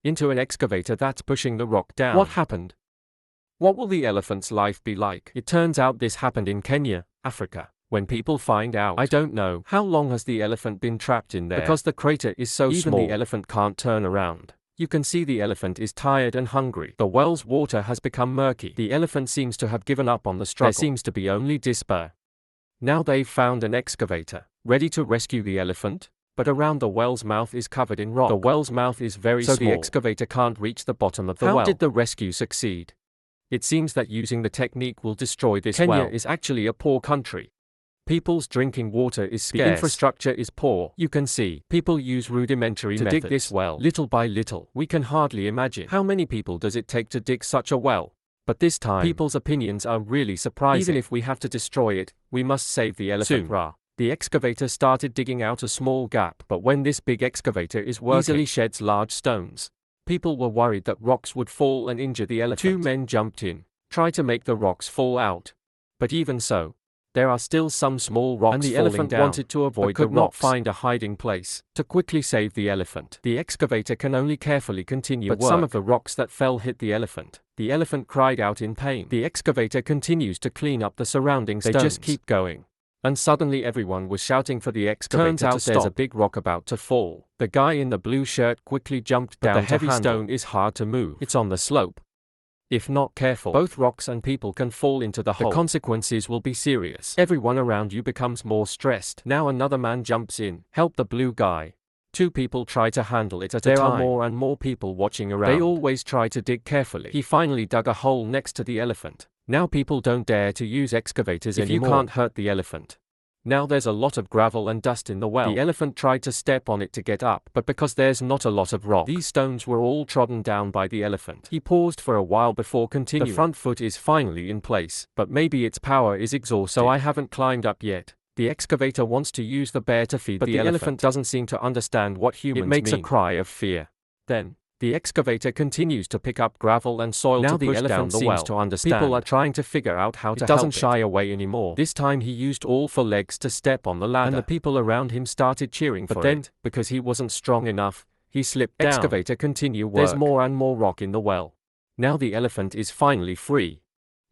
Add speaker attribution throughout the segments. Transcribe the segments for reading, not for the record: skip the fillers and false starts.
Speaker 1: into an excavator that's pushing the rock down. What happened? What will the elephant's life be like? It turns out this happened in Kenya, Africa. When people find out, I don't know. How long has the elephant been trapped in there? Because the crater is so small, even the elephant can't turn around. You can see the elephant is tired and hungry. The well's water has become murky. The elephant seems to have given up on the struggle. There seems to be only despair. Now they've found an excavator, ready to rescue the elephant, but around the well's mouth is covered in rock. The well's mouth is very small, so the excavator can't reach the bottom of the well. How did the rescue succeed? It seems that using the technique will destroy this well. Kenya is actually a poor country. People's drinking water is scarce. The infrastructure is poor. You can see, people use rudimentary methods to dig this well, little by little. We can hardly imagine how many people does it take to dig such a well. But this time, people's opinions are really surprising. Even if we have to destroy it, we must save the elephant. Soon, the excavator started digging out a small gap, but when this big excavator is working, easily sheds large stones. People were worried that rocks would fall and injure the elephant. 2 men jumped in, tried to make the rocks fall out. But even so, there are still some small rocks, and the elephant wanted to avoid but could not find a hiding place. To quickly save the elephant, the excavator can only carefully continue work. But some of the rocks that fell hit the elephant. The elephant cried out in pain. The excavator continues to clean up the surrounding stones. They just keep going. And suddenly everyone was shouting for the excavator to stop. Turns out there's a big rock about to fall. The guy in the blue shirt quickly jumped down. The heavy stone is hard to move. It's on the slope. If not careful, both rocks and people can fall into the hole. The consequences will be serious. Everyone around you becomes more stressed. Now another man jumps in. Help the blue guy. 2 people try to handle it at a time. There are more and more people watching around. They always try to dig carefully. He finally dug a hole next to the elephant. Now people don't dare to use excavators anymore. If you can't hurt the elephant. Now there's a lot of gravel and dust in the well. The elephant tried to step on it to get up, but because there's not a lot of rock, these stones were all trodden down by the elephant. He paused for a while before continuing. The front foot is finally in place, but maybe its power is exhausted. So I haven't climbed up yet. The excavator wants to use the bear to feed the elephant doesn't seem to understand what humans mean. It makes a cry of fear. Then, the excavator continues to pick up gravel and soil to push down the well. To understand. People are trying to figure out how to help it. Doesn't shy away anymore. This time he used all 4 legs to step on the ladder. And the people around him started cheering for it. But then, because he wasn't strong enough, he slipped down. Excavator continue work. There's more and more rock in the well. Now the elephant is finally free.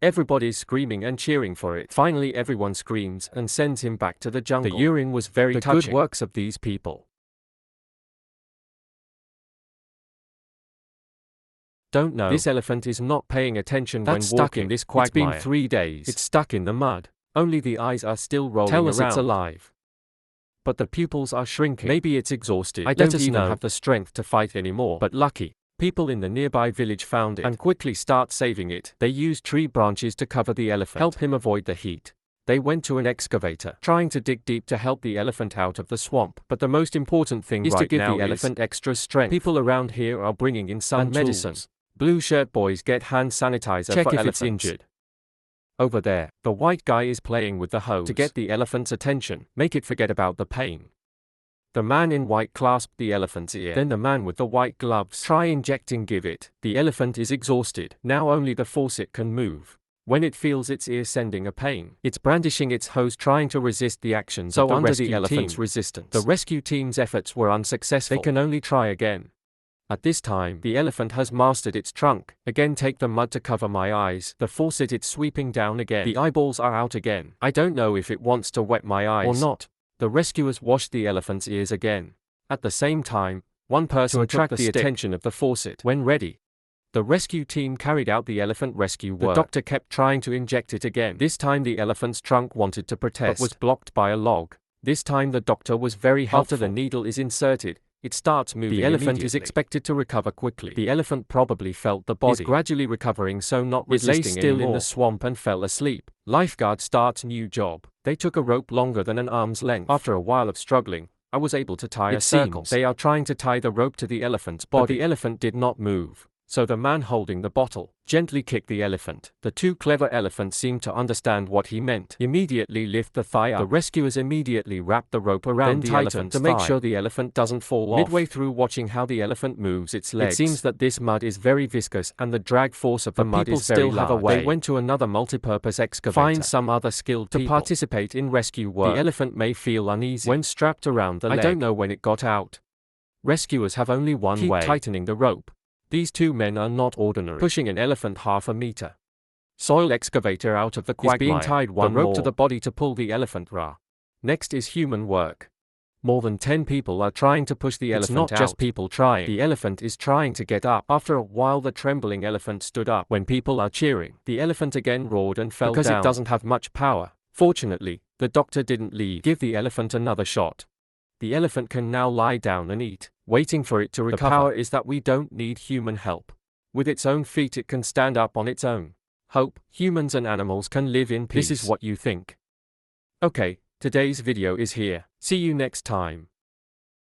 Speaker 1: Everybody's screaming and cheering for it. Finally everyone screams and sends him back to the jungle. The urine was very touching. The good works of these people. Don't know. This elephant is not paying attention when walking. This quagmire. It's been 3 days. It's stuck in the mud. Only the eyes are still rolling around. Tell us it's alive. But the pupils are shrinking. Maybe it's exhausted. I don't even have the strength to fight anymore. But lucky. People in the nearby village found it and quickly start saving it. They used tree branches to cover the elephant. Help him avoid the heat. They went to an excavator, trying to dig deep to help the elephant out of the swamp. But the most important thing is to give the elephant extra strength. People around here are bringing in some medicine. Blue shirt boys get hand sanitizer for elephants. It's injured. Over there, the white guy is playing with the hose to get the elephant's attention, make it forget about the pain. The man in white clasped the elephant's ear. Then the man with the white gloves try injecting give it. The elephant is exhausted. Now only the faucet can move. When it feels its ear sending a pain, it's brandishing its hose trying to resist the actions of the rescue team. Elephant's resistance. The rescue team's efforts were unsuccessful. They can only try again. At this time, the elephant has mastered its trunk. Again take the mud to cover my eyes. The faucet it's sweeping down again. The eyeballs are out again. I don't know if it wants to wet my eyes or not. The rescuers washed the elephant's ears again. At the same time, one person attracted the attention of the faucet. When ready, the rescue team carried out the elephant rescue work. The doctor kept trying to inject it again. This time the elephant's trunk wanted to protest, but was blocked by a log. This time the doctor was very helpful. After the needle is inserted, it starts moving. The elephant is expected to recover quickly. The elephant probably felt the body is gradually recovering, so not resisting anymore. It lay still in the swamp and fell asleep. Lifeguard starts new job. They took a rope longer than an arm's length. After a while of struggling, I was able to tie a circle. They are trying to tie the rope to the elephant's body. But the elephant did not move. So the man holding the bottle gently kicked the elephant. The 2 clever elephants seemed to understand what he meant. Immediately lift the thigh up. The rescuers immediately wrapped the rope around the elephant's thigh to make sure the elephant doesn't fall off. Midway through watching how the elephant moves its legs, it seems that this mud is very viscous and the drag force of the mud is very large. They went to another multipurpose excavator. Find some other skilled people to participate in rescue work. The elephant may feel uneasy when strapped around the leg. I don't know when it got out. Rescuers have only one way. Keep tightening the rope. These two men are not ordinary. Pushing an elephant half a meter. Soil excavator out of the quagmire. Is being tied one rope to the body to pull the elephant ra. Next is human work. More than 10 people are trying to push the elephant out. It's not just people trying. The elephant is trying to get up. After a while the trembling elephant stood up. When people are cheering, the elephant again roared and fell down. Because it doesn't have much power. Fortunately, the doctor didn't leave. Give the elephant another shot. The elephant can now lie down and eat, waiting for it to recover. The power is that we don't need human help. With its own feet it can stand up on its own. Hope humans and animals can live in peace. This is what you think. Okay, today's video is here. See you next time.